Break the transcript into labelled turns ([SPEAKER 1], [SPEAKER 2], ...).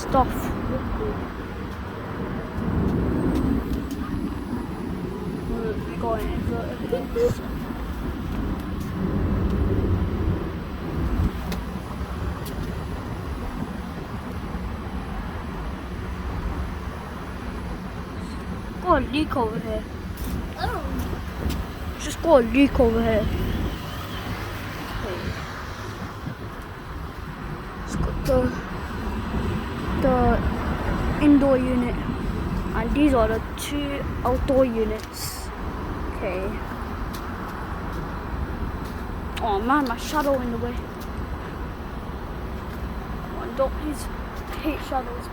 [SPEAKER 1] stuff. We got an inverter here. Got a leak over here.
[SPEAKER 2] Oh.
[SPEAKER 1] Just got a leak over here. Okay. It's got the indoor unit, and these are the 2 outdoor units. Okay. Oh man, my shadow in the way. Oh, don't please. I hate shadows.